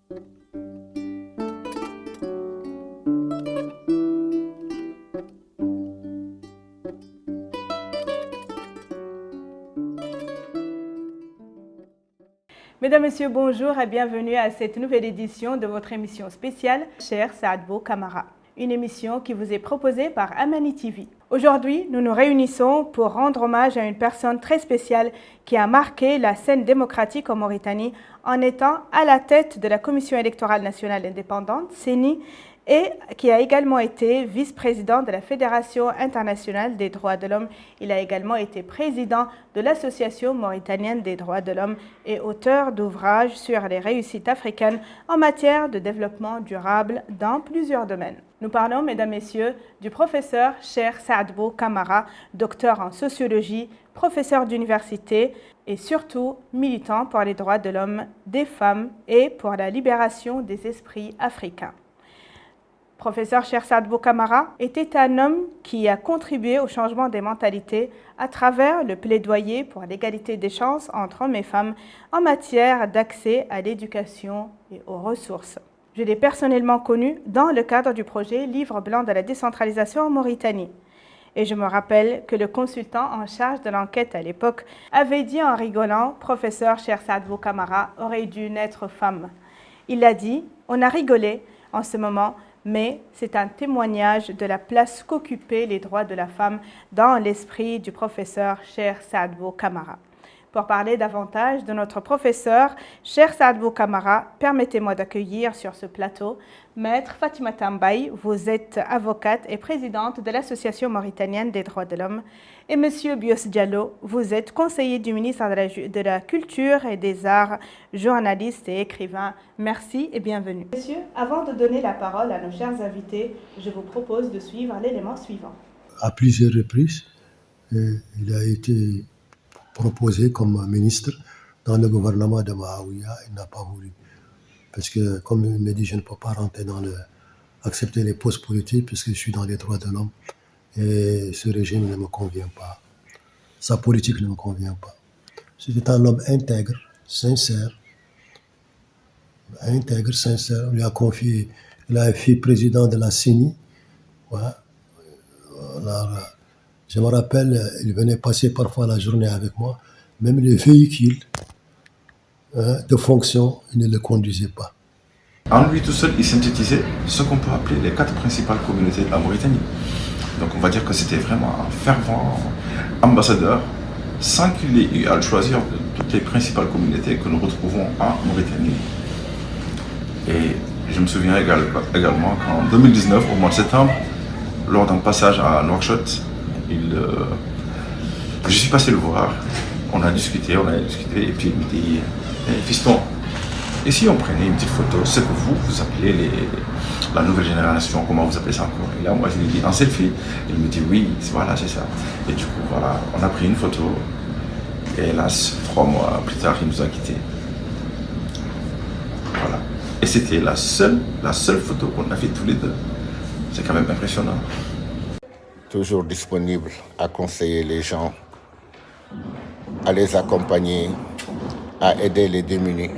Mesdames, Messieurs, bonjour et bienvenue à cette nouvelle édition de votre émission spéciale Cheikh Saad Bou Camara, une émission qui vous est proposée par Amani TV. Aujourd'hui, nous nous réunissons pour rendre hommage à une personne très spéciale qui a marqué la scène démocratique en Mauritanie en étant à la tête de la Commission électorale nationale indépendante, CENI, et qui a également été vice-président de la Fédération internationale des droits de l'homme. Il a également été président de l'Association mauritanienne des droits de l'homme et auteur d'ouvrages sur les réussites africaines en matière de développement durable dans plusieurs domaines. Nous parlons, mesdames, messieurs, du professeur Cheikh Saad Bou Camara, docteur en sociologie, professeur d'université et surtout militant pour les droits de l'homme, des femmes et pour la libération des esprits africains. Professeur Cheikh Saad Bou Camara était un homme qui a contribué au changement des mentalités à travers le plaidoyer pour l'égalité des chances entre hommes et femmes en matière d'accès à l'éducation et aux ressources. Je l'ai personnellement connu dans le cadre du projet Livre blanc de la décentralisation en Mauritanie. Et je me rappelle que le consultant en charge de l'enquête à l'époque avait dit en rigolant « Professeur Cheikh Saad Bou Camara aurait dû naître femme ». Il a dit « On a rigolé en ce moment ». Mais c'est un témoignage de la place qu'occupaient les droits de la femme dans l'esprit du professeur Cheikh Saad Bou Camara. Pour parler davantage de notre professeur Cheikh Saad Bou Camara, permettez-moi d'accueillir sur ce plateau Maître Fatimata Mbaye. Vous êtes avocate et présidente de l'Association mauritanienne des droits de l'homme. Et Monsieur Bios Diallo, vous êtes conseiller du ministre de la Culture et des Arts, journaliste et écrivain. Merci et bienvenue. Monsieur, avant de donner la parole à nos chers invités, je vous propose de suivre l'élément suivant. À plusieurs reprises, il a été proposé comme ministre dans le gouvernement de Mahawiya. Il n'a pas voulu. Parce que, comme il me dit, je ne peux pas rentrer accepter les postes politiques parce que je suis dans les droits de l'homme. Et ce régime ne me convient pas. Sa politique ne me convient pas. C'était un homme intègre, sincère. On lui a confié, il a fait président de la CENI. Ouais. Alors, je me rappelle, il venait passer parfois la journée avec moi. Même les véhicules de fonction, il ne le conduisait pas. En lui tout seul, il synthétisait ce qu'on peut appeler les 4 principales communautés de la Mauritanie. Donc on va dire que c'était vraiment un fervent ambassadeur, sans qu'il ait eu à le choisir de toutes les principales communautés que nous retrouvons en Mauritanie. Et je me souviens également qu'en 2019, au mois de septembre, lors d'un passage à Nouakchott, je suis passé le voir, on a discuté, et puis il me dit fiston, et si on prenait une petite photo, ce que vous appelez la nouvelle génération, comment vous appelez ça encore? Et là, moi, je lui dis en selfie. Il me dit oui, voilà, c'est ça. Et du coup, voilà, on a pris une photo. Et hélas, 3 mois plus tard, il nous a quittés. Voilà. Et c'était la seule photo qu'on a fait tous les deux. C'est quand même impressionnant. Toujours disponible à conseiller les gens, à les accompagner, à aider les démunis.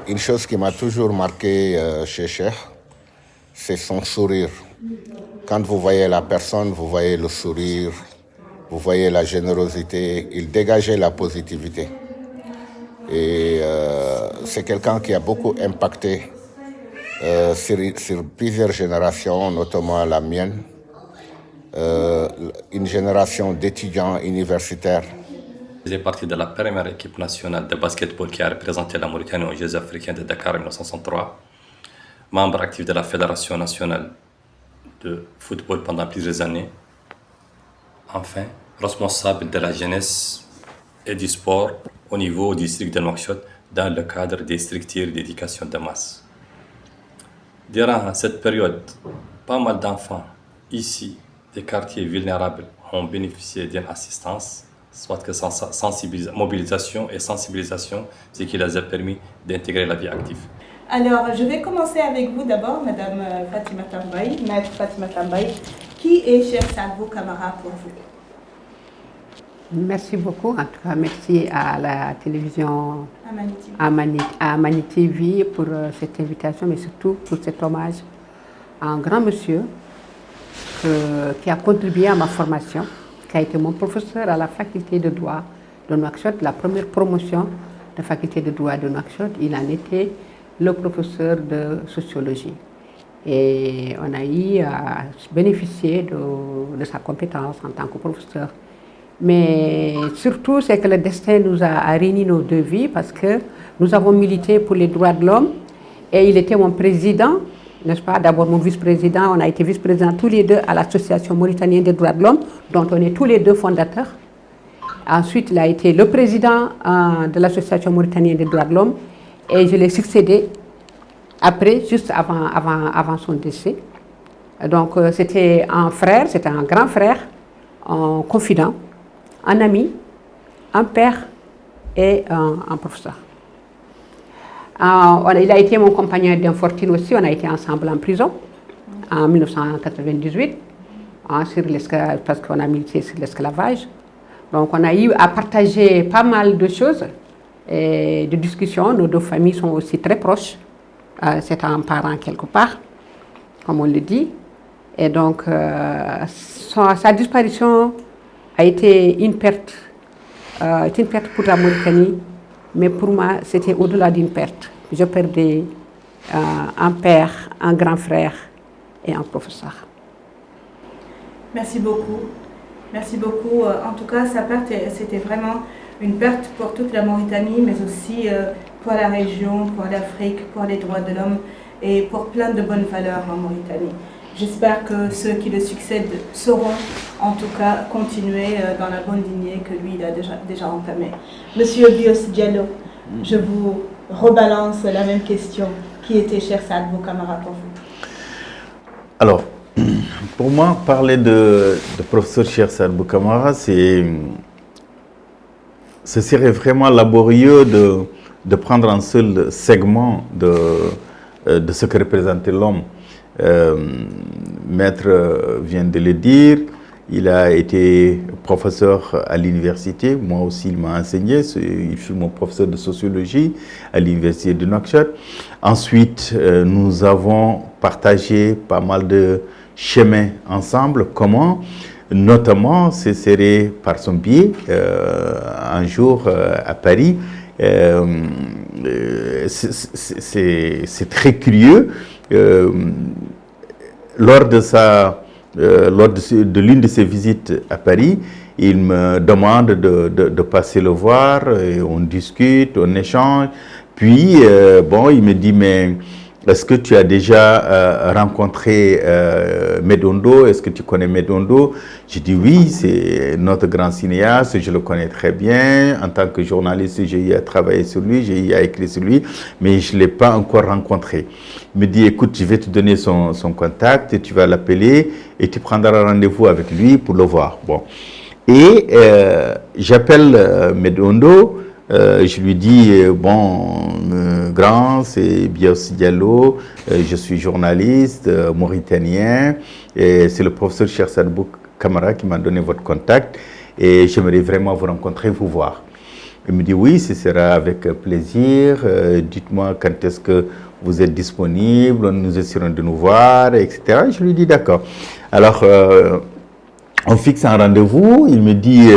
Une chose qui m'a toujours marqué chez Cheikh, c'est son sourire. Quand vous voyez la personne, vous voyez le sourire, vous voyez la générosité, il dégageait la positivité. Et c'est quelqu'un qui a beaucoup impacté sur plusieurs générations, notamment la mienne, une génération d'étudiants universitaires. Je faisais partie de la première équipe nationale de basketball qui a représenté la Mauritanie aux Jeux africains de Dakar en 1963, membre actif de la Fédération nationale de football pendant plusieurs années, enfin responsable de la jeunesse et du sport au niveau du district de Nouakchott dans le cadre des structures d'éducation de masse. Durant cette période, pas mal d'enfants ici des quartiers vulnérables ont bénéficié d'une assistance, soit que mobilisation et sensibilisation, ce qui les a permis d'intégrer la vie active. Alors, je vais commencer avec vous d'abord, Madame Fatimata Mbaye, Maître Fatimata Mbaye. Qui est Cheikh Saad Bou Camara pour vous? Merci beaucoup. En tout cas, merci à la télévision Amani TV. Amani TV pour cette invitation, mais surtout pour cet hommage à un grand monsieur qui a contribué à ma formation, qui a été mon professeur à la faculté de droit de Nouakchott, la première promotion de la faculté de droit de Nouakchott. Il en était le professeur de sociologie. Et on a eu à bénéficier de sa compétence en tant que professeur. Mais surtout, c'est que le destin nous a réunis nos deux vies parce que nous avons milité pour les droits de l'homme et il était mon président, n'est-ce pas? D'abord mon vice-président, on a été vice-président tous les deux à l'Association mauritanienne des droits de l'homme, dont on est tous les deux fondateurs. Ensuite, il a été le président de l'Association mauritanienne des droits de l'homme et je l'ai succédé après, juste avant son décès. Donc c'était un frère, c'était un grand frère, un confident, un ami, un père et un professeur. Il a été mon compagnon d'infortune aussi, on a été ensemble en prison en 1998 parce qu'on a milité sur l'esclavage. Donc on a eu à partager pas mal de choses et de discussions. Nos deux familles sont aussi très proches. C'est un parent quelque part, comme on le dit. Et donc sa disparition a été une perte pour la Mauritanie, mais pour moi, c'était au-delà d'une perte. Je perdais un père, un grand frère et un professeur. Merci beaucoup. Merci beaucoup. En tout cas, sa perte, c'était vraiment une perte pour toute la Mauritanie, mais aussi pour la région, pour l'Afrique, pour les droits de l'homme et pour plein de bonnes valeurs en Mauritanie. J'espère que ceux qui le succèdent sauront en tout cas continuer dans la bonne lignée que lui il a déjà entamée. Monsieur Bios Diallo, je vous rebalance la même question. Qui était Cheikh Saad Bou Camara pour vous? Alors, pour moi, parler de professeur Cheikh Saad Bou Camara, ce serait vraiment laborieux de prendre un seul segment de ce que représentait l'homme. Maître vient de le dire, il a été professeur à l'université, moi aussi il m'a enseigné, il fut mon professeur de sociologie à l'université de Nouakchott. Ensuite, nous avons partagé pas mal de chemins ensemble. Comment? Notamment, ce serait par son biais, un jour à Paris. C'est très curieux. Lors de l'une de ses visites à Paris, il me demande de passer le voir, et on discute, on échange. Puis, il me dit, mais est-ce que tu as déjà rencontré Medondo? Est-ce que tu connais Medondo? Je dis oui, c'est notre grand cinéaste, je le connais très bien. En tant que journaliste, j'ai eu à travailler sur lui, j'ai eu à écrire sur lui, mais je ne l'ai pas encore rencontré. Il me dit, écoute, je vais te donner son contact, tu vas l'appeler et tu prendras rendez-vous avec lui pour le voir. Bon. Et j'appelle Medondo. Je lui dis, grand, c'est Bios Diallo, je suis journaliste mauritanien, et c'est le professeur Cheikh Saad Bou Camara qui m'a donné votre contact, et j'aimerais vraiment vous rencontrer, vous voir. Il me dit, oui, ce sera avec plaisir, dites-moi quand est-ce que vous êtes disponible, nous essaierons de nous voir, etc. Je lui dis, d'accord. Alors, on fixe un rendez-vous, il me dit...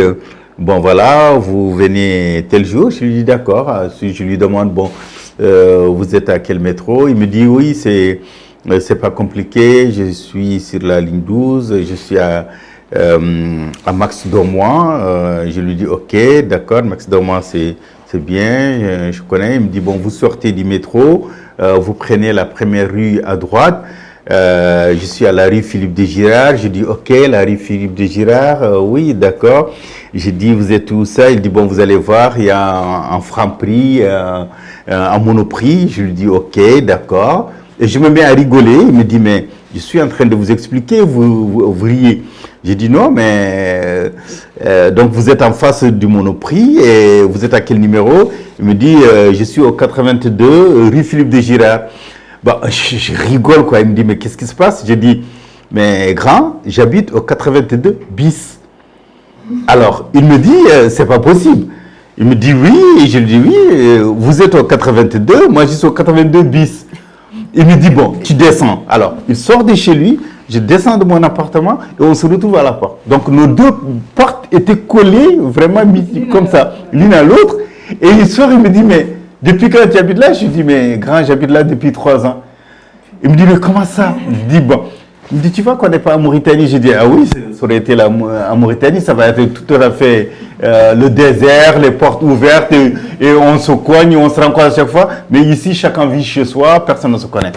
bon voilà, vous venez tel jour, je lui dis d'accord. Je lui demande, vous êtes à quel métro? Il me dit oui, c'est pas compliqué, je suis sur la ligne 12, je suis à Max Dormois. Je lui dis ok, d'accord, Max Dormois c'est bien, je connais. Il me dit bon, vous sortez du métro, vous prenez la première rue à droite. Je suis à la rue Philippe de Girard. Je dis ok, la rue Philippe de Girard, oui, d'accord. Je dis vous êtes où ça? Il dit bon, vous allez voir, il y a un franc-prix, un monoprix. Je lui dis ok, d'accord. Et je me mets à rigoler. Il me dit mais je suis en train de vous expliquer, vous riez. J'ai dit non, mais donc vous êtes en face du monoprix et vous êtes à quel numéro? Il me dit je suis au 82 rue Philippe de Girard. Je rigole quoi. Il me dit mais qu'est-ce qui se passe? Je dis mais grand, j'habite au 82 bis. Alors, il me dit, c'est pas possible. Il me dit oui, et je lui dis oui, vous êtes au 82, moi je suis au 82 bis. Il me dit bon, tu descends. Alors, il sort de chez lui, je descends de mon appartement et on se retrouve à la porte. Donc, nos deux portes étaient collées, vraiment comme ça, l'une à l'autre. Et il sort, il me dit, mais depuis quand tu habites là? Je lui dis, mais grand, j'habite là depuis 3 ans. Il me dit, mais comment ça? Je dis, bon. Il me dit, tu vois qu'on n'est pas en Mauritanie? Je dis, ah oui, ça aurait été là en Mauritanie, ça va être tout à fait le désert, les portes ouvertes, et on se coigne, on se rencontre à chaque fois. Mais ici, chacun vit chez soi, personne ne se connaît.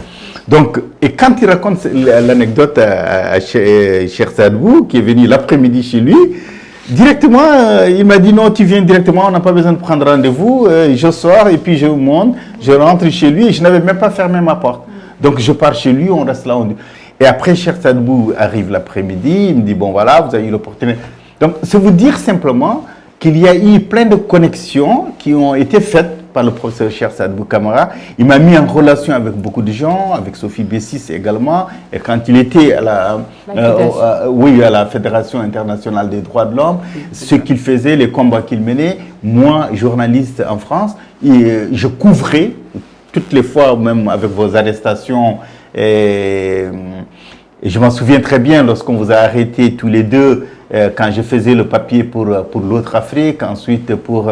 Donc, et quand il raconte l'anecdote à Cheikh Saad-Bou, qui est venu l'après-midi chez lui, directement, il m'a dit non, tu viens directement, on n'a pas besoin de prendre rendez-vous. Je sors et puis je monte, je rentre chez lui et je n'avais même pas fermé ma porte. Donc, je pars chez lui, on reste là. Et après, Cheikh Saad-Bou arrive l'après-midi, il me dit, bon voilà, vous avez eu l'opportunité. Donc, c'est vous dire simplement qu'il y a eu plein de connexions qui ont été faites par le professeur Cheikh Saad-Bou Camara. Il m'a mis en relation avec beaucoup de gens, avec Sophie Bessis également. Et quand il était à la Fédération internationale des droits de l'homme, ce qu'il faisait, les combats qu'il menait, moi, journaliste en France, je couvrais toutes les fois, même avec vos arrestations. Et je m'en souviens très bien lorsqu'on vous a arrêtés tous les deux, quand je faisais le papier pour l'autre Afrique, ensuite pour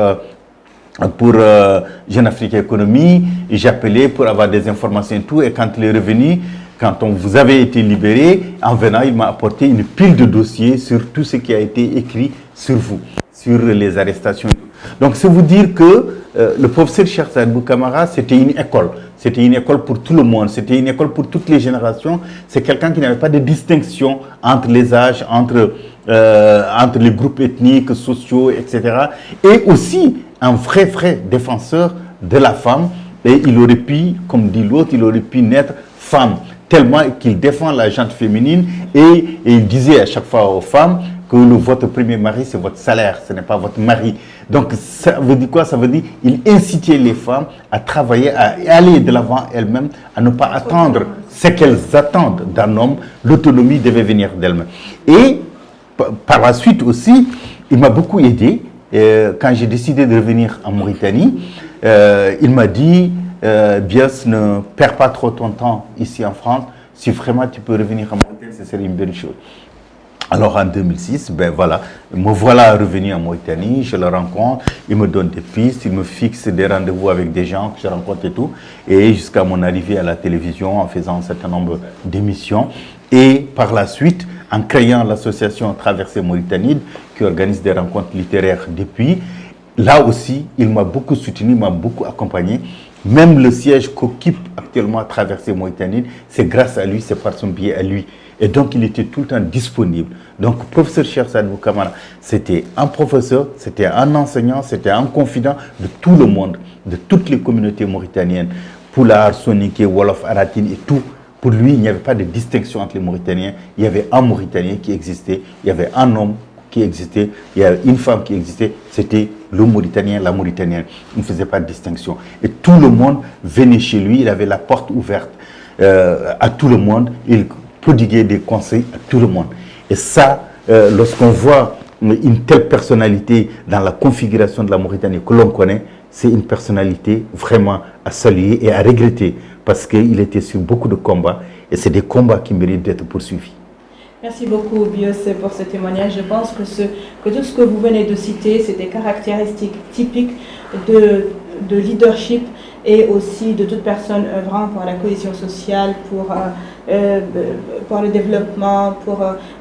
Jeune Afrique Économie, j'appelais pour avoir des informations et tout. Et quand il est revenu, quand vous avez été libéré, en venant, il m'a apporté une pile de dossiers sur tout ce qui a été écrit sur vous, sur les arrestations. Donc, c'est vous dire que le professeur Cheikh Saad-Bou Camara, c'était une école. C'était une école pour tout le monde. C'était une école pour toutes les générations. C'est quelqu'un qui n'avait pas de distinction entre les âges, entre les groupes ethniques, sociaux, etc. Et aussi un vrai défenseur de la femme. Et il aurait pu, comme dit l'autre, il aurait pu naître femme, tellement qu'il défend la gente féminine. Et il disait à chaque fois aux femmes que votre premier mari, c'est votre salaire, ce n'est pas votre mari. Donc, ça veut dire quoi? Ça veut dire qu'il incitait les femmes à travailler, à aller de l'avant elles-mêmes, à ne pas attendre ce qu'elles attendent d'un homme. L'autonomie devait venir d'elles-mêmes. Et par la suite aussi, il m'a beaucoup aidé. Quand j'ai décidé de revenir en Mauritanie, il m'a dit, Bias, ne perds pas trop ton temps ici en France. Si vraiment tu peux revenir en Mauritanie, ce serait une bonne chose. Alors en 2006, ben voilà, me voilà revenu en Mauritanie, je le rencontre, il me donne des pistes, il me fixe des rendez-vous avec des gens que je rencontre et tout, et jusqu'à mon arrivée à la télévision en faisant un certain nombre d'émissions. Et par la suite, en créant l'association Traversée Mauritanie, qui organise des rencontres littéraires depuis, là aussi, il m'a beaucoup soutenu, il m'a beaucoup accompagné. Même le siège qu'occupe actuellement Traversée Mauritanie, c'est grâce à lui, c'est par son biais à lui. Et donc, il était tout le temps disponible. Donc, professeur Cheikh Saad-Bou Camara, c'était un professeur, c'était un enseignant, c'était un confident de tout le monde, de toutes les communautés mauritaniennes. Poulard, Soninké, Wolof, Aratine et tout. Pour lui, il n'y avait pas de distinction entre les Mauritaniens. Il y avait un Mauritanien qui existait, il y avait un homme qui existait, il y avait une femme qui existait, c'était le Mauritanien, la Mauritanienne. Il ne faisait pas de distinction. Et tout le monde venait chez lui, il avait la porte ouverte à tout le monde. Il prodiguer des conseils à tout le monde. Et ça, lorsqu'on voit une telle personnalité dans la configuration de la Mauritanie que l'on connaît, c'est une personnalité vraiment à saluer et à regretter parce qu'il était sur beaucoup de combats et c'est des combats qui méritent d'être poursuivis. Merci beaucoup, Bios, pour ce témoignage. Je pense que tout ce que vous venez de citer, c'est des caractéristiques typiques de leadership et aussi de toute personne œuvrant pour la cohésion sociale, pour le développement.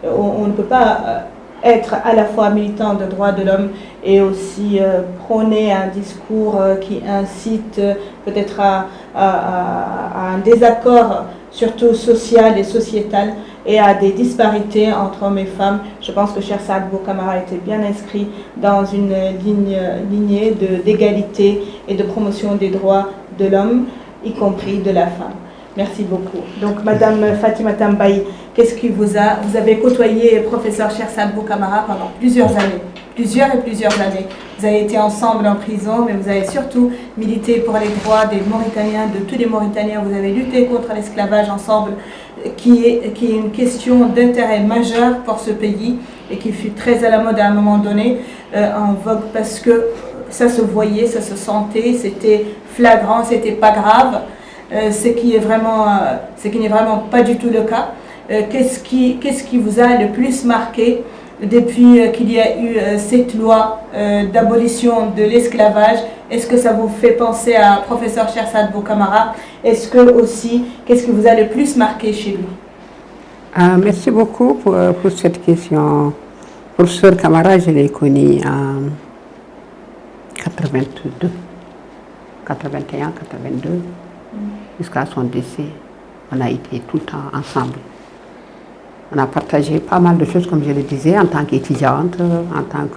On ne peut pas être à la fois militant de droits de l'homme et aussi prôner un discours qui incite peut-être à un désaccord, surtout social et sociétal, et à des disparités entre hommes et femmes. Je pense que Cheikh Saad-Bou Camara était bien inscrit dans une lignée d'égalité et de promotion des droits de l'homme, y compris de la femme. Merci beaucoup. Donc, Madame Fatima Tambaye, qu'est-ce qui vous avez côtoyé professeur Cheikh Saad-Bou Camara pendant plusieurs années. Vous avez été ensemble en prison, mais vous avez surtout milité pour les droits des Mauritaniens, de tous les Mauritaniens. Vous avez lutté contre l'esclavage ensemble. qui est une question d'intérêt majeur pour ce pays et qui fut très à la mode à un moment donné, en vogue, parce que ça se voyait, ça se sentait, c'était flagrant, c'était pas grave, ce qui n'est vraiment pas du tout le cas. Qu'est-ce qui vous a le plus marqué depuis qu'il y a eu cette loi d'abolition de l'esclavage? Est-ce que ça vous fait penser à professeur Cheikh Saad Bou Camara? Est-ce que aussi, qu'est-ce qui vous a le plus marqué chez lui? Merci beaucoup pour cette question. Professeur Camara, je l'ai connu en 82, 81, 82, jusqu'à son décès. On a été tout le temps ensemble. On a partagé pas mal de choses, comme je le disais, en tant qu'étudiante, en tant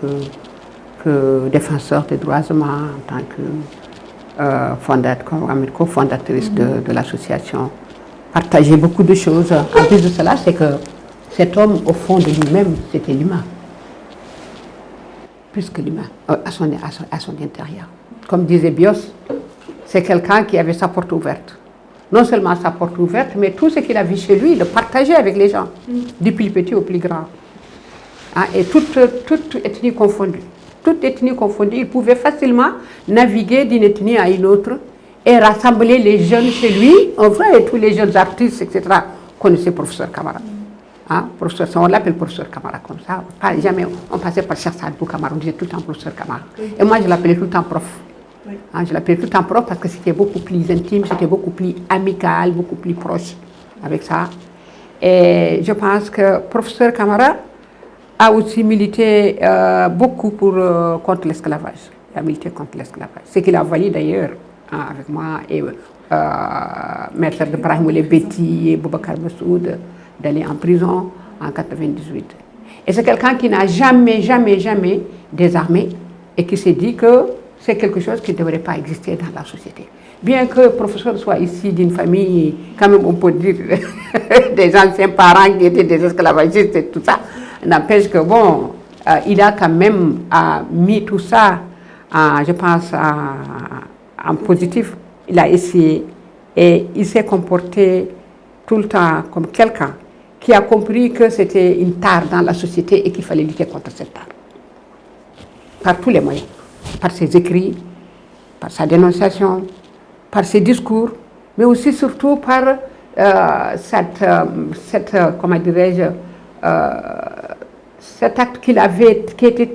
que défenseur des droits humains, en tant que cofondatrice de l'association. Partager beaucoup de choses. En plus de cela, c'est que cet homme, au fond de lui-même, c'était l'humain. Plus que l'humain, à son intérieur. Comme disait Bios, c'est quelqu'un qui avait sa porte ouverte. Non seulement sa porte ouverte, mais tout ce qu'il a vu chez lui, le partageait avec les gens, du plus petit au plus grand. Hein, et toute ethnie confondue. Toute ethnie confondue, il pouvait facilement naviguer d'une ethnie à une autre et rassembler les jeunes chez lui. On voit tous les jeunes artistes, etc., connaissaient professeur Camara. Hein, professeur, on l'appelle professeur Camara comme ça. Pas jamais, on passait par Cheikh Saad Bou Camara, on disait tout le temps professeur Camara. Et moi, je l'appelais tout le temps prof. Hein, je l'appelais tout le temps prof parce que c'était beaucoup plus intime, c'était beaucoup plus amical, beaucoup plus proche avec ça. Et je pense que professeur Camara a aussi milité beaucoup contre l'esclavage. Il a milité contre l'esclavage. Ce qu'il a valu d'ailleurs avec moi et Maître de Brahim Betty et Boubacar Massoud d'aller en prison en 1998. Et c'est quelqu'un qui n'a jamais désarmé et qui s'est dit que c'est quelque chose qui ne devrait pas exister dans la société. Bien que le professeur soit ici d'une famille, quand même on peut dire, des anciens parents qui étaient des esclavagistes et tout ça, n'empêche que bon, il a quand même mis tout ça, je pense, en positif. Il a essayé et il s'est comporté tout le temps comme quelqu'un qui a compris que c'était une tare dans la société et qu'il fallait lutter contre cette tare. Par tous les moyens. Par ses écrits, par sa dénonciation, par ses discours, mais aussi surtout par comment dirais-je, cet acte qu'il avait,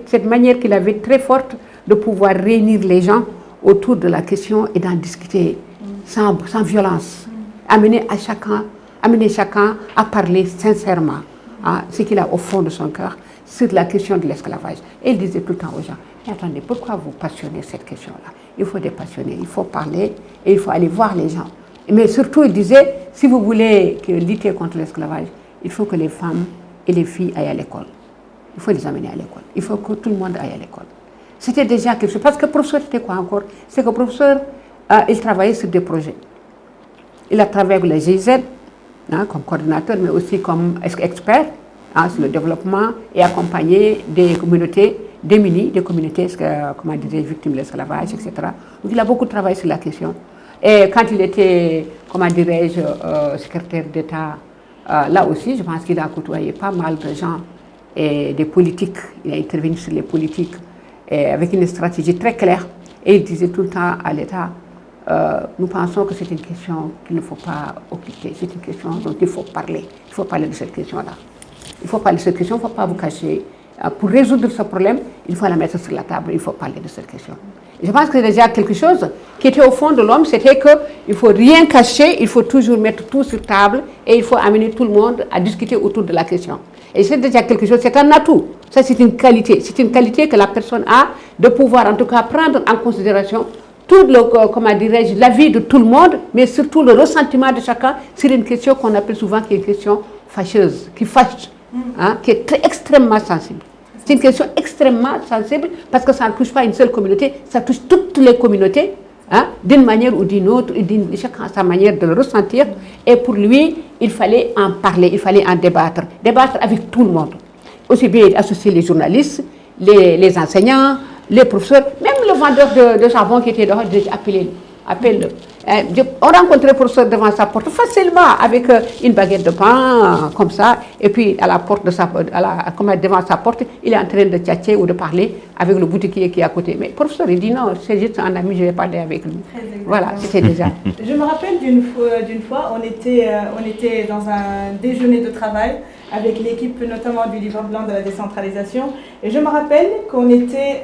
cette manière qu'il avait très forte de pouvoir réunir les gens autour de la question et d'en discuter sans violence, amener chacun à parler sincèrement, hein, ce qu'il a au fond de son cœur sur la question de l'esclavage. Et il disait tout le temps aux gens, mais attendez, pourquoi vous passionnez cette question-là? Il faut dépassionner, il faut parler et il faut aller voir les gens. Mais surtout, il disait, si vous voulez lutter contre l'esclavage, il faut que les femmes et les filles aillent à l'école. Il faut les amener à l'école. Il faut que tout le monde aille à l'école. C'était déjà quelque chose. Parce que le professeur, c'était quoi encore? C'est que le professeur, il travaillait sur des projets. Il a travaillé avec la GIZ, hein, comme coordinateur, mais aussi comme expert, hein, sur le développement et accompagner des communautés démunies, des communautés, comment dire, victimes de l'esclavage, etc. Donc il a beaucoup travaillé sur la question. Et quand il était, comment dirais-je, secrétaire d'État, là aussi, je pense qu'il a côtoyé pas mal de gens et des politiques. Il a intervenu sur les politiques et avec une stratégie très claire. Et il disait tout le temps à l'État, nous pensons que c'est une question qu'il ne faut pas occulter. C'est une question dont il faut parler. Il faut parler de cette question-là. Il faut parler de cette question, il ne faut pas vous cacher. Pour résoudre ce problème, il faut la mettre sur la table, il faut parler de cette question. Je pense que c'est déjà quelque chose qui était au fond de l'homme, c'était qu'il ne faut rien cacher, il faut toujours mettre tout sur table et il faut amener tout le monde à discuter autour de la question. Et c'est déjà quelque chose, c'est un atout. Ça, c'est une qualité. C'est une qualité que la personne a de pouvoir, en tout cas, prendre en considération tout comment dirais-je, l'avis de tout le monde, mais surtout le ressentiment de chacun sur une question qu'on appelle souvent qui est une question fâcheuse, qui fâche, hein, qui est extrêmement sensible. C'est une question extrêmement sensible parce que ça ne touche pas une seule communauté, ça touche toutes les communautés, hein, d'une manière ou d'une autre, chacun a sa manière de le ressentir. Et pour lui, il fallait en parler, il fallait en débattre avec tout le monde. Aussi bien associer les journalistes, les enseignants, les professeurs, même le vendeur de savon qui était dehors, il disait appelez-le. appelle-le. On rencontrait le professeur devant sa porte facilement avec une baguette de pain comme ça, et puis à la porte de devant sa porte, il est en train de tchatcher ou de parler avec le boutiquier qui est à côté. Mais le professeur il dit non, c'est juste un ami, je vais parler avec lui. Voilà, c'était déjà. Je me rappelle d'une fois, on était dans un déjeuner de travail avec l'équipe notamment du livre blanc de la décentralisation, et je me rappelle qu'on était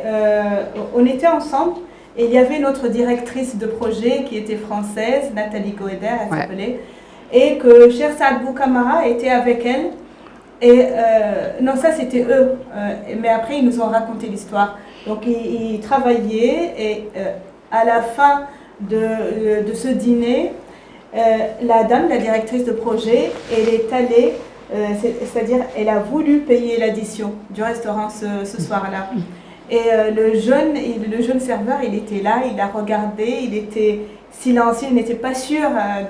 ensemble. Et il y avait notre directrice de projet qui était française, Nathalie Goeder, elle s'appelait, et que Cheikh Saad Bou Kamara était avec elle. Et non, ça c'était eux, mais après ils nous ont raconté l'histoire. Donc ils travaillaient et à la fin de ce dîner, la dame, la directrice de projet, elle est allée, c'est-à-dire elle a voulu payer l'addition du restaurant ce soir-là. Et le jeune serveur, il était là, il a regardé, il était silencieux, il n'était pas sûr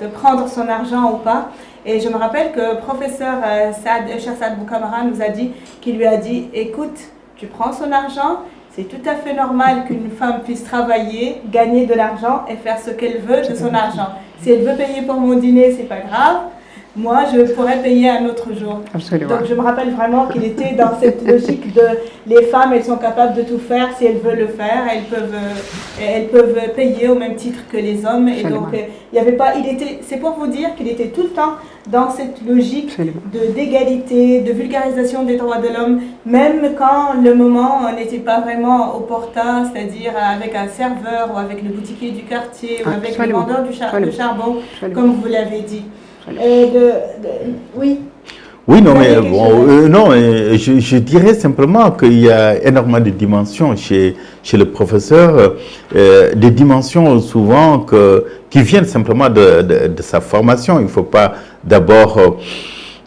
de prendre son argent ou pas. Et je me rappelle que le professeur Cheikh Saad Bou Kamara nous a dit, qu'il lui a dit, écoute, tu prends son argent, c'est tout à fait normal qu'une femme puisse travailler, gagner de l'argent et faire ce qu'elle veut de son argent. Si elle veut payer pour mon dîner, c'est pas grave. Moi, je pourrais payer un autre jour. Absolument. Donc, je me rappelle vraiment qu'il était dans cette logique de les femmes, elles sont capables de tout faire si elles veulent le faire. Elles peuvent payer au même titre que les hommes. Et donc, il y avait pas. C'est pour vous dire qu'il était tout le temps dans cette logique d'égalité, de vulgarisation des droits de l'homme, même quand le moment n'était pas vraiment opportun, c'est-à-dire avec un serveur ou avec le boutiquier du quartier ou avec le vendeur de charbon, comme vous l'avez dit. Oui. Oui, non, mais je dirais simplement qu'il y a énormément de dimensions chez le professeur, des dimensions souvent qui viennent simplement de sa formation. Il ne faut pas d'abord...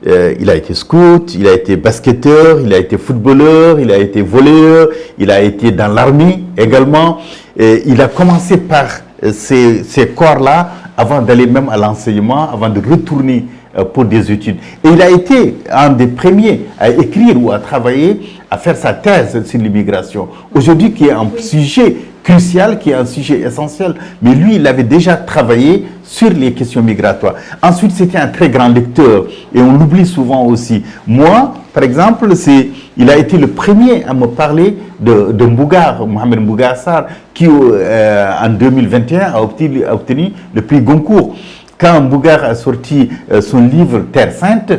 il a été scout, il a été basketteur, il a été footballeur, il a été volleyeur, il a été dans l'armée également. Il a commencé par ces corps-là avant d'aller même à l'enseignement, avant de retourner pour des études. Et il a été un des premiers à écrire ou à travailler, à faire sa thèse sur l'immigration. Aujourd'hui, qui est un sujet crucial, qui est un sujet essentiel. Mais lui, il avait déjà travaillé sur les questions migratoires. Ensuite, c'était un très grand lecteur. Et on l'oublie souvent aussi. Moi, par exemple, il a été le premier à me parler de Mbougar, Mohamed Mbougar Sarr, qui en 2021 a obtenu le prix Goncourt. Quand Mbougar a sorti son livre Terre Sainte,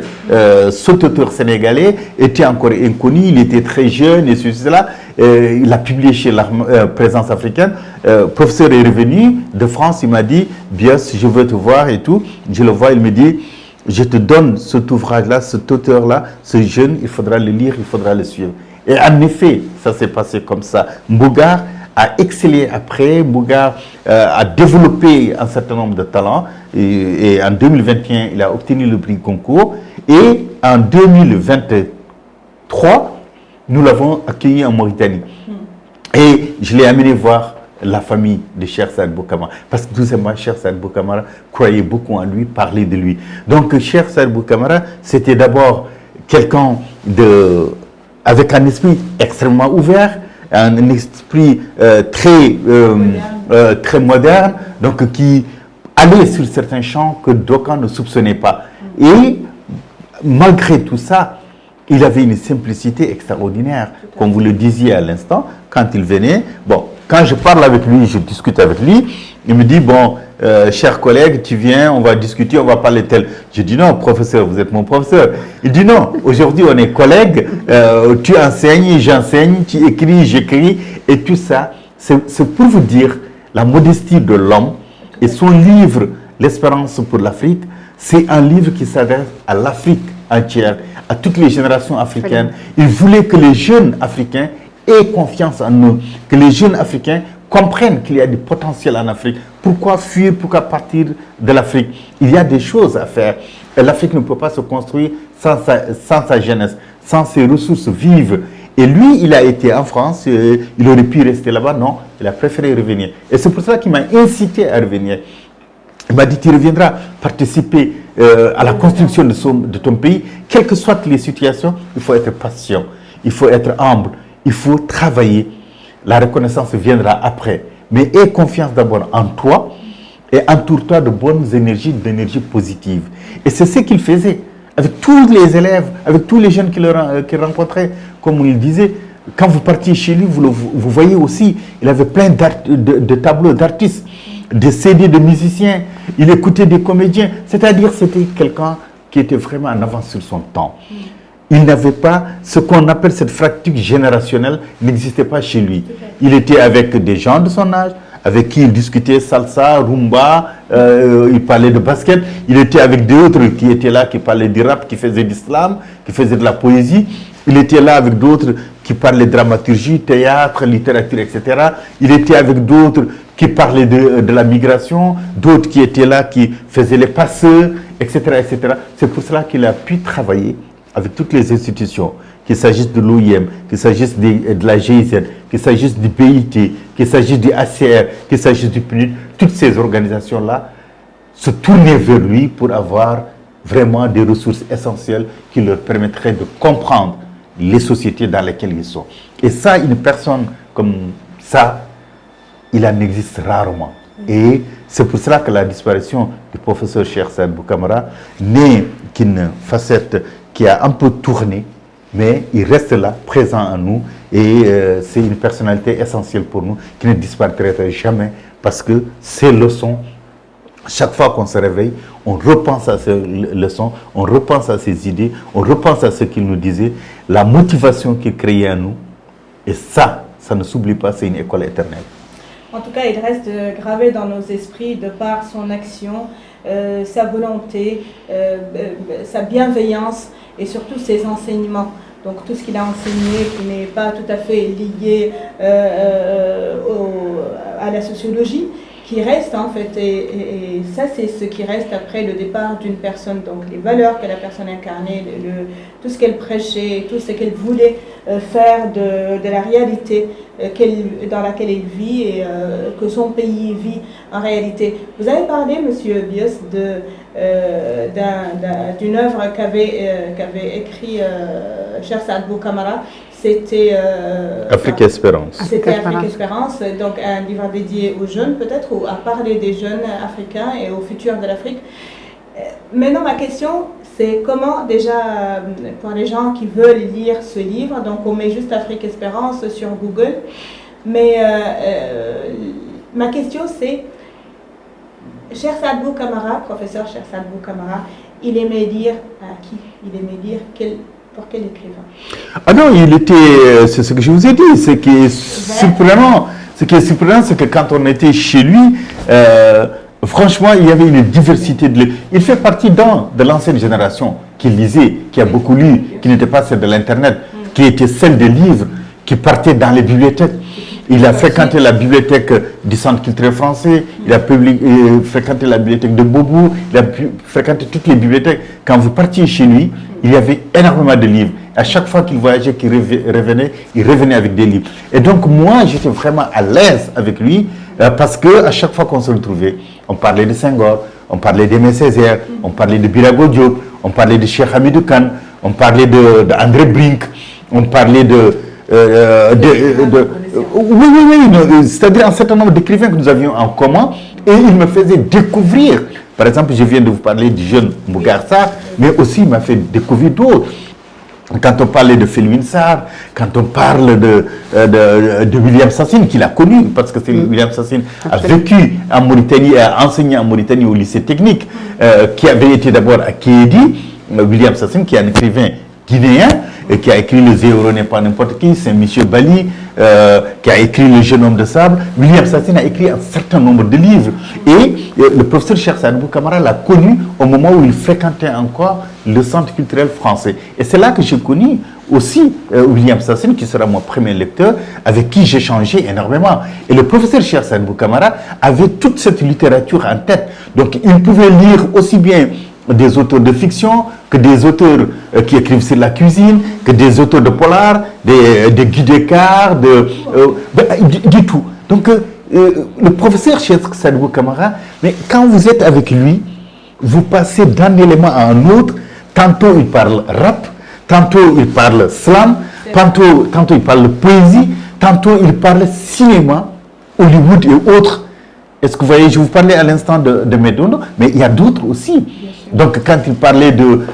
cet auteur sénégalais était encore inconnu, il était très jeune et cela. Il a publié chez la Présence africaine. Le professeur est revenu de France, il m'a dit « Bios, je veux te voir et tout ». Je le vois, il me dit « Je te donne cet ouvrage-là, cet auteur-là, ce jeune, il faudra le lire, il faudra le suivre ». Et en effet, ça s'est passé comme ça. Mbougar a excellé après, Mbougar a développé un certain nombre de talents et en 2021, il a obtenu le prix Goncourt et en 2023, nous l'avons accueilli en Mauritanie. Et je l'ai amené voir la famille de Cheikh Saad Bou Kamara parce que tout simplement, Cheikh Saad Bou Kamara croyait beaucoup en lui, parlait de lui. Donc Cheikh Saad Bou Kamara, c'était d'abord quelqu'un avec un esprit extrêmement ouvert, un esprit très moderne, donc qui allait sur certains champs que d'aucuns ne soupçonnaient pas. Et malgré tout ça, il avait une simplicité extraordinaire, comme vous le disiez à l'instant, quand il venait. Bon, quand je parle avec lui, je discute avec lui, il me dit, bon, cher collègue, tu viens, on va discuter, on va parler tel. Je dis non, professeur, vous êtes mon professeur. Il dit non, aujourd'hui on est collègues, tu enseignes, j'enseigne, tu écris, j'écris, et tout ça, c'est pour vous dire la modestie de l'homme. Et son livre, L'Espérance pour l'Afrique, c'est un livre qui s'adresse à l'Afrique entière, à toutes les générations africaines. Il voulait que les jeunes Africains aient confiance en eux, que les jeunes Africains comprennent qu'il y a du potentiel en Afrique. Pourquoi fuir, pourquoi partir de l'Afrique? Il y a des choses à faire. Et l'Afrique ne peut pas se construire sans sa jeunesse, sans ses ressources vives. Et lui, il a été en France, il aurait pu rester là-bas. Non, il a préféré revenir. Et c'est pour ça qu'il m'a incité à revenir. Il m'a dit, tu reviendras participer à la construction de ton pays. Quelles que soient les situations, il faut être patient, il faut être humble, il faut travailler. La reconnaissance viendra après. Mais aie confiance d'abord en toi et entoure-toi de bonnes énergies, d'énergie positive. Et c'est ce qu'il faisait avec tous les élèves, avec tous les jeunes qu'il rencontrait. Comme il disait, quand vous partiez chez lui, vous voyez aussi, il avait plein de tableaux d'artistes, des CD de musiciens, il écoutait des comédiens. C'est-à-dire c'était quelqu'un qui était vraiment en avance sur son temps. Il n'avait pas, ce qu'on appelle cette fracture générationnelle, n'existait pas chez lui. Il était avec des gens de son âge, avec qui il discutait salsa, rumba, il parlait de basket. Il était avec d'autres qui étaient là, qui parlaient du rap, qui faisaient de l'islam, qui faisaient de la poésie. Il était là avec d'autres qui parlaient dramaturgie, théâtre, littérature, etc. Il était avec d'autres qui parlaient de la migration, d'autres qui étaient là, qui faisaient les passeurs, etc., etc. C'est pour cela qu'il a pu travailler avec toutes les institutions, qu'il s'agisse de l'OIM, qu'il s'agisse de la GIZ, qu'il s'agisse du PIT, qu'il s'agisse du ACR, qu'il s'agisse du PNUD, toutes ces organisations-là se tournaient vers lui pour avoir vraiment des ressources essentielles qui leur permettraient de comprendre les sociétés dans lesquelles ils sont. Et ça, une personne comme ça, il en existe rarement. Et c'est pour cela que la disparition du professeur Cheikh Sadibou Camara n'est qu'une facette qui a un peu tourné, mais il reste là, présent en nous, et c'est une personnalité essentielle pour nous, qui ne disparaîtra jamais, parce que ces leçons, chaque fois qu'on se réveille, on repense à ces leçons, on repense à ces idées, on repense à ce qu'il nous disait, la motivation qu'il créait en nous, et ça ne s'oublie pas, c'est une école éternelle. En tout cas, il reste gravé dans nos esprits de par son action, sa volonté, sa bienveillance et surtout ses enseignements. Donc tout ce qu'il a enseigné qui n'est pas tout à fait lié à la sociologie, qui reste en fait, et ça c'est ce qui reste après le départ d'une personne, donc les valeurs que la personne incarnait, tout ce qu'elle prêchait, tout ce qu'elle voulait faire de la réalité dans laquelle elle vit et que son pays vit en réalité. Vous avez parlé, Monsieur Bios, d'une œuvre qu'avait écrit Cheikh Sadibou Camara. C'était Afrique Espérance. C'était Afrique Espérance, donc un livre dédié aux jeunes peut-être, ou à parler des jeunes africains et au futur de l'Afrique. Maintenant, ma question, c'est comment déjà, pour les gens qui veulent lire ce livre, donc on met juste Afrique Espérance sur Google, mais ma question c'est, Cheikh Sadibou Camara, professeur Cheikh Sadibou Camara, il aimait lire à qui? Il aimait lire pour quel écrivain? Ah non, il était, c'est ce que je vous ai dit, ce qui est surprenant, c'est que quand on était chez lui, franchement, il y avait une diversité de livres. Il fait partie de l'ancienne génération qui lisait, qui a beaucoup lu, qui n'était pas celle de l'Internet, qui était celle des livres, qui partait dans les bibliothèques. Il a fréquenté la bibliothèque du Centre culturel français, il a fréquenté la bibliothèque de Bobou, il a fréquenté toutes les bibliothèques. Quand vous partiez chez lui, il y avait énormément de livres. À chaque fois qu'il voyageait, qu'il revenait, il revenait avec des livres. Et donc moi, j'étais vraiment à l'aise avec lui, parce qu'à chaque fois qu'on se retrouvait, on parlait de Senghor, on parlait d'Aimé Césaire, on parlait de Birago Diop, on parlait de Cheikh Hamidou Kane, on parlait d'André Brink, on parlait oui, c'est-à-dire un certain nombre d'écrivains que nous avions en commun, et il me faisait découvrir. Par exemple, je viens de vous parler du jeune Mbougar Sarr, mais aussi il m'a fait découvrir d'autres. Quand on parlait de Felwine Sarr, quand on parle de William Sassine, qu'il a connu, parce que William Sassine a vécu en Mauritanie, a enseigné en Mauritanie au lycée technique, qui avait été d'abord à Kédi. William Sassine, qui est un écrivain guinéen, qui a écrit Le Zéro n'est pas n'importe qui, c'est M. Bali, qui a écrit Le Jeune homme de sable. William Sassine a écrit un certain nombre de livres. Et le professeur Cheikh Sadibou Camara l'a connu au moment où il fréquentait encore le Centre culturel français. Et c'est là que j'ai connu aussi William Sassine, qui sera mon premier lecteur, avec qui j'ai changé énormément. Et le professeur Cheikh Sadibou Camara avait toute cette littérature en tête. Donc il pouvait lire aussi bien des auteurs de fiction, que des auteurs qui écrivent sur la cuisine, que des auteurs de polar, des Guy Descartes, du tout. Donc, le professeur Cheikh Sadibou Camara, mais quand vous êtes avec lui, vous passez d'un élément à un autre. Tantôt il parle rap, tantôt il parle slam, tantôt il parle poésie, tantôt il parle cinéma, Hollywood et autres. Est-ce que vous voyez, je vous parlais à l'instant de Medondo, mais il y a d'autres aussi. Donc quand il parlait de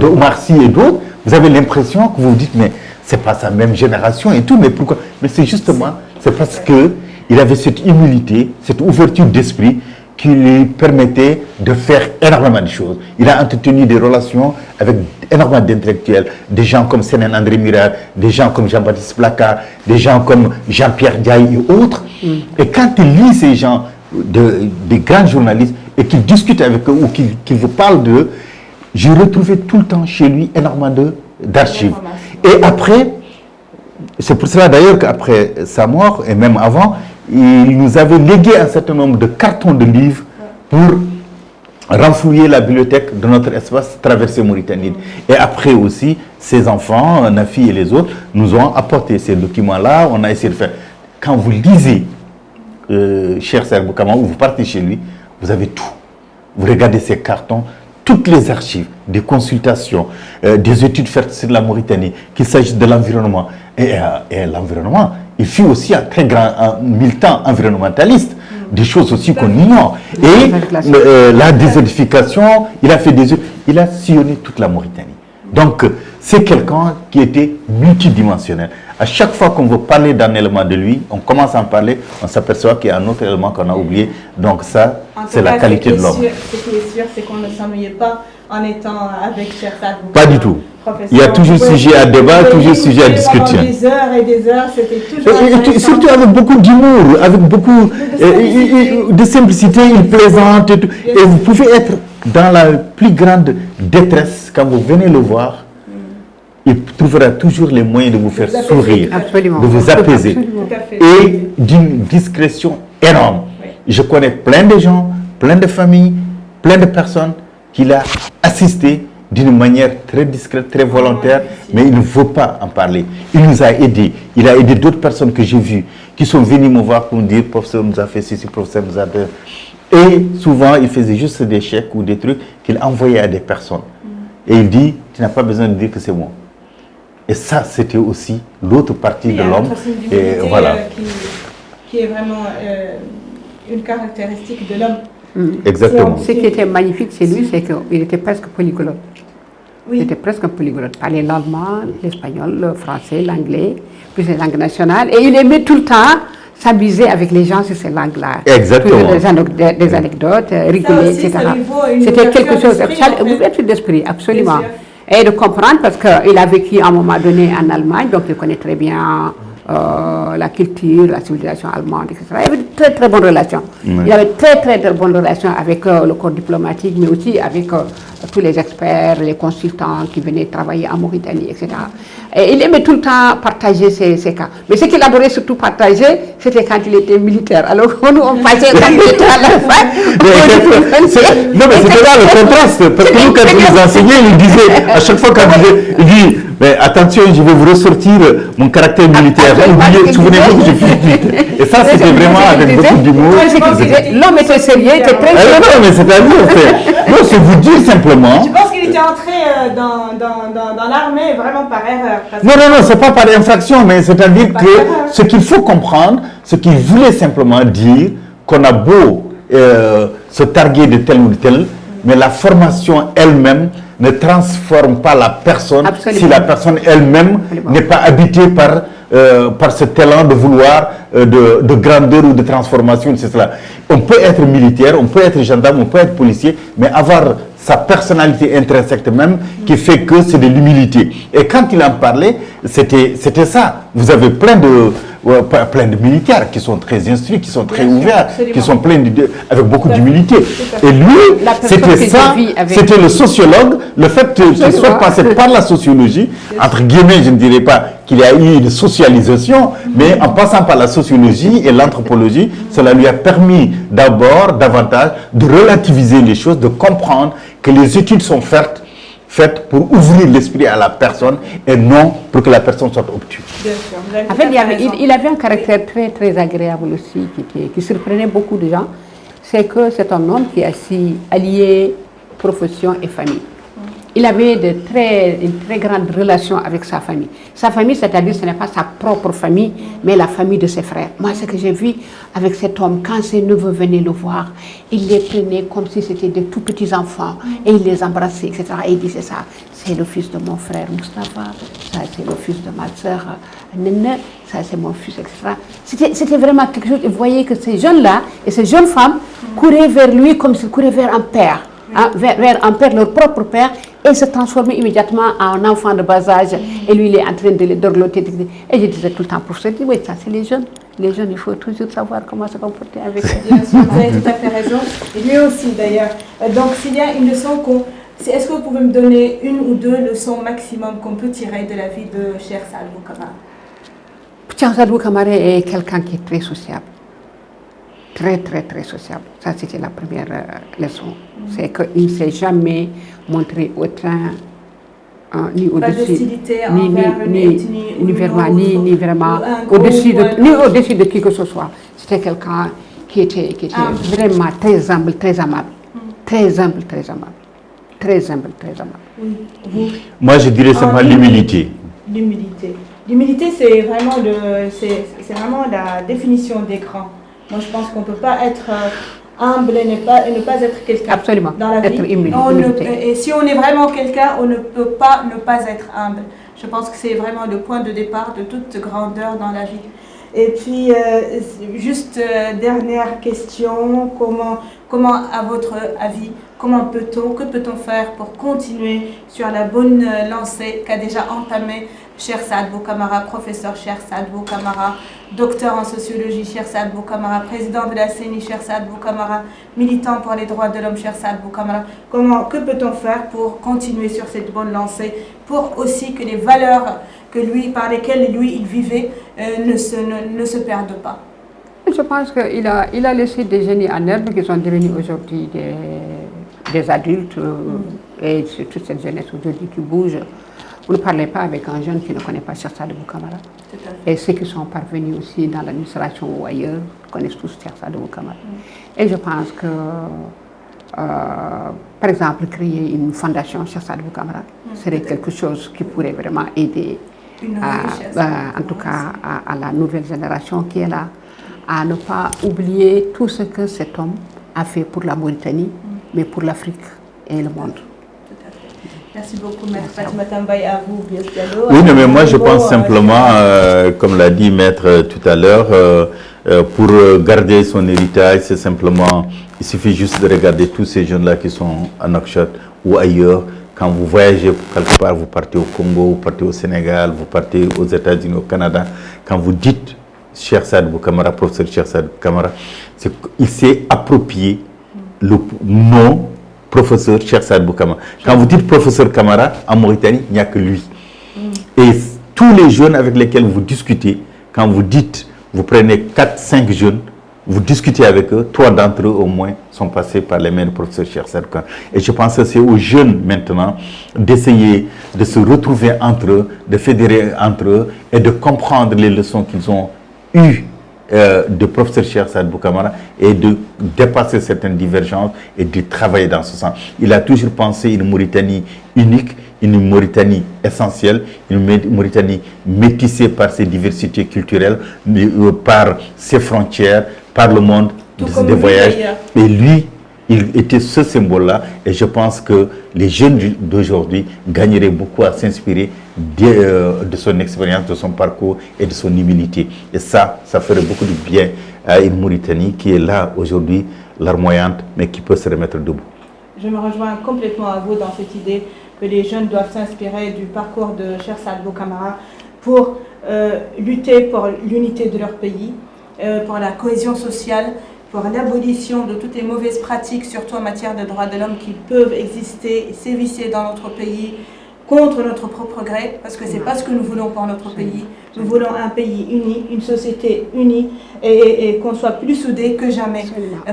Omar Sy et d'autres, vous avez l'impression que vous vous dites, mais c'est pas sa même génération et tout, mais pourquoi? Mais c'est justement, c'est parce qu'il avait cette humilité, cette ouverture d'esprit qui lui permettait de faire énormément de choses. Il a entretenu des relations avec énormément d'intellectuels, des gens comme Sénène André Mirard, des gens comme Jean-Baptiste Placard, des gens comme Jean-Pierre Diaye et autres. Et quand il lit ces gens, des grands journalistes, et qu'il discute avec eux ou qu'il vous parle d'eux, j'ai retrouvé tout le temps chez lui énormément d'archives. Et après, c'est pour cela d'ailleurs qu'après sa mort, et même avant, il nous avait légué un certain nombre de cartons de livres pour renflouer la bibliothèque de notre espace traversée Mauritanie. Et après aussi, ses enfants, Nafi et les autres, nous ont apporté ces documents-là. On a essayé de faire. Quand vous lisez, cher Serge Boukama, ou vous partez chez lui, vous avez tout. Vous regardez ces cartons, toutes les archives, des consultations, des études faites sur la Mauritanie, qu'il s'agisse de l'environnement. Et l'environnement, il fut aussi un très grand militant environnementaliste, des choses aussi qu'on ignore. Et la désertification, il a sillonné toute la Mauritanie. Donc, c'est quelqu'un qui était multidimensionnel. À chaque fois qu'on veut parler d'un élément de lui, on commence à en parler, on s'aperçoit qu'il y a un autre élément qu'on a oublié. Donc ça, c'est la qualité de l'homme. Ce qui est sûr, c'est qu'on ne s'ennuyait pas en étant avec Cheikh Saad Bou. Pas du tout. Il y a toujours sujet à débat, toujours sujet à discuter. Des heures et des heures, c'était toujours et surtout avec beaucoup d'humour, avec beaucoup de simplicité, il plaisante. Et vous pouvez être dans la plus grande détresse quand vous venez le voir. Il trouvera toujours les moyens de vous faire sourire, de vous apaiser, et d'une discrétion énorme. Oui. Je connais plein de gens, plein de familles, plein de personnes qu'il a assisté d'une manière très discrète, très volontaire, mais il ne veut pas en parler. Il nous a aidés. Il a aidé d'autres personnes que j'ai vues, qui sont venues me voir pour me dire, professeur nous a fait ceci, professeur nous a fait... Et souvent, il faisait juste des chèques ou des trucs qu'il envoyait à des personnes. Et il dit, tu n'as pas besoin de dire que c'est moi. Et ça, c'était aussi l'autre partie de l'homme. Et voilà. Qui est vraiment une caractéristique de l'homme. Exactement. Ce qui était magnifique chez lui, c'est qu'il était presque polyglotte. Oui. Il était presque un polyglotte. Il parlait l'allemand, l'espagnol, le français, l'anglais, plus les langues nationales. Et il aimait tout le temps s'amuser avec les gens sur ces langues-là. Exactement. Des anecdotes, rigoler, etc. C'était quelque chose, une ouverture d'esprit, absolument. Et de comprendre, parce qu'il a vécu à un moment donné en Allemagne, donc il connaît très bien la culture, la civilisation allemande, etc. Il avait de très très bonnes relations. Il avait très très bonnes relations avec le corps diplomatique, mais aussi avec tous les experts, les consultants qui venaient travailler en Mauritanie, etc. Et il aimait tout le temps partager ces cas. Mais ce qu'il adorait surtout partager, c'était quand il était militaire. Alors nous, on passait quand il était à la fin. Non, mais c'était là le contraste. Parce que nous, quand il nous enseignait, il disait, à chaque fois il dit, mais attention, je vais vous ressortir mon caractère militaire. Souvenez-vous que je suis militaire. Et ça, c'était vraiment avec beaucoup d'humour. L'homme était sérieux, était très sérieux. Non, mais c'est-à-dire, c'est vous dire simplement. Je pense qu'il était entré dans l'armée vraiment par erreur. Non, c'est pas par infraction, mais c'est-à-dire que ce qu'il faut comprendre, ce qu'il voulait simplement dire, qu'on a beau se targuer de tel ou de tel, mais la formation elle-même ne transforme pas la personne. Absolument. Si la personne elle-même n'est pas habitée par ce talent de vouloir de grandeur ou de transformation, c'est cela. On peut être militaire, on peut être gendarme, on peut être policier, mais avoir sa personnalité intrinsèque même qui fait que c'est de l'humilité. Et quand il en parlait, c'était ça. Vous avez plein de militaires qui sont très instruits, qui sont très ouverts, qui sont pleins avec beaucoup d'humilité. Et lui, c'était ça, c'était le sociologue, le fait qu'il soit passé par la sociologie, entre guillemets, je ne dirais pas qu'il y a eu une socialisation, mais en passant par la sociologie et l'anthropologie, cela lui a permis d'abord, davantage, de relativiser les choses, de comprendre que les études sont faites pour ouvrir l'esprit à la personne et non pour que la personne soit obtuse. En fait, il avait un caractère très, très agréable aussi, qui surprenait beaucoup de gens. C'est que c'est un homme qui a si allié profession et famille. il avait une très grande relation avec sa famille. Sa famille, c'est-à-dire, ce n'est pas sa propre famille, mais la famille de ses frères. Moi, ce que j'ai vu avec cet homme, quand ses neveux venaient le voir, il les prenait comme si c'était des tout petits enfants, et il les embrassait, etc. Et il disait ça, c'est le fils de mon frère Mustapha, ça c'est le fils de ma soeur Nene, ça c'est mon fils, etc. C'était vraiment quelque chose, vous voyez que ces jeunes-là et ces jeunes femmes couraient vers lui comme s'ils couraient vers un père, hein, vers un père, leur propre père, et se transformer immédiatement en enfant de bas âge. Et lui, il est en train de les dorloter. Et je disais tout le temps, professeur, oui, ça c'est les jeunes. Les jeunes, il faut toujours savoir comment se comporter avec eux. Bien sûr, vous avez tout à fait raison. Et lui aussi, d'ailleurs. Donc, s'il y a une leçon est-ce que vous pouvez me donner une ou deux leçons maximum qu'on peut tirer de la vie de Cheikh Saad Bou Kamara? Cheikh Saad Bou Kamara est quelqu'un qui est très sociable. Très, très, très sociable. Ça, c'était la première leçon. C'est qu'il ne s'est jamais montré autant, ni au-dessus, ni vraiment au-dessus de qui que ce soit. C'était quelqu'un qui était vraiment très humble, très aimable. Très humble, très aimable. Très humble, très aimable. Oui. Moi, je dirais simplement l'humilité. L'humilité. L'humilité, c'est vraiment la définition des grands. Moi, je pense qu'on ne peut pas être humble et ne pas être quelqu'un dans la vie. Être humble. Et si on est vraiment quelqu'un, on ne peut pas ne pas être humble. Je pense que c'est vraiment le point de départ de toute grandeur dans la vie. Et puis, juste dernière question, comment, à votre avis, que peut-on faire pour continuer sur la bonne lancée qu'a déjà entamée Cheikh Saad Bou Kamara, professeur Cheikh Saad Bou Kamara, docteur en sociologie Cheikh Saad Bou Kamara, président de la CENI Cheikh Saad Bou Kamara, militant pour les droits de l'homme Cheikh Saad Bou Kamara. Que peut-on faire pour continuer sur cette bonne lancée, pour aussi que les valeurs par lesquelles il vivait ne se perdent pas? Je pense qu'il a laissé des génies en herbe qui sont devenus aujourd'hui des adultes et c'est toute cette jeunesse aujourd'hui qui bouge. Vous ne parlez pas avec un jeune qui ne connaît pas Cheikh Saad Bou Kamara. Et ceux qui sont parvenus aussi dans l'administration ou ailleurs connaissent tous Cheikh Saad Bou Kamara. Et je pense que, par exemple, créer une fondation Cheikh Saad Bou Kamara serait quelque chose qui pourrait vraiment aider, en tout cas à la nouvelle génération qui est là, à ne pas oublier tout ce que cet homme a fait pour la Mauritanie, mais pour l'Afrique et le monde. Merci beaucoup, Maître Fatima Tambaye, à vous, Bias Diallo. Oui, non, mais moi je pense simplement, comme l'a dit Maître tout à l'heure, pour garder son héritage, c'est simplement, il suffit juste de regarder tous ces jeunes-là qui sont à Nouakchott ou ailleurs. Quand vous voyagez quelque part, vous partez au Congo, vous partez au Sénégal, vous partez aux États-Unis, au Canada, quand vous dites Cheikh Saad Bou Kamara, professeur Cheikh Saad Bou Kamara, il s'est approprié le nom professeur Cheikh Saad Bou Kamara. Quand vous dites professeur Kamara, en Mauritanie, il n'y a que lui. Et tous les jeunes avec lesquels vous discutez, quand vous dites, vous prenez 4-5 jeunes, vous discutez avec eux, 3 d'entre eux au moins sont passés par les mains du professeur Cheikh Saad Bou Kamara. Et je pense que c'est aux jeunes maintenant d'essayer de se retrouver entre eux, de fédérer entre eux et de comprendre les leçons qu'ils ont eues de professeur Cheikh Saad Bou Kamara et de dépasser certaines divergences et de travailler dans ce sens. Il a toujours pensé une Mauritanie unique, une Mauritanie essentielle, une Mauritanie métissée par ses diversités culturelles, par ses frontières, par le monde des voyages. Et lui, il était ce symbole-là et je pense que les jeunes d'aujourd'hui gagneraient beaucoup à s'inspirer de son expérience, de son parcours et de son humilité. Et ça ferait beaucoup de bien à une Mauritanie qui est là aujourd'hui, larmoyante, mais qui peut se remettre debout. Je me rejoins complètement à vous dans cette idée que les jeunes doivent s'inspirer du parcours de Cheikh Saad Bou Kamara pour lutter pour l'unité de leur pays, pour la cohésion sociale, pour l'abolition de toutes les mauvaises pratiques, surtout en matière de droits de l'homme qui peuvent exister et sévisser dans notre pays contre notre propre gré, parce que ce n'est pas ce que nous voulons pour notre pays. Nous voulons un pays uni, une société unie et qu'on soit plus soudés que jamais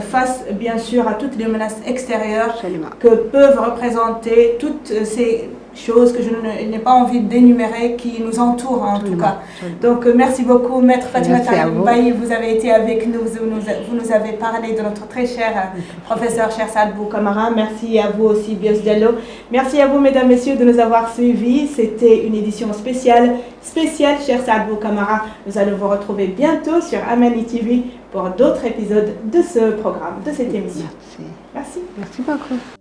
face bien sûr à toutes les menaces extérieures que peuvent représenter toutes ces choses que je n'ai pas envie d'énumérer qui nous entourent en tout cas. Donc merci beaucoup Maître Fatimata Mbaye, vous avez été avec nous, vous nous avez parlé de notre très cher professeur Cheikh Saad Bou Camara. Merci à vous aussi Bios Diallo. Merci à vous mesdames, messieurs de nous avoir suivis. C'était une édition spéciale Cheikh Saad Bou Camara. Nous allons vous retrouver bientôt sur Amani TV pour d'autres épisodes de ce programme, de cette émission. Merci beaucoup.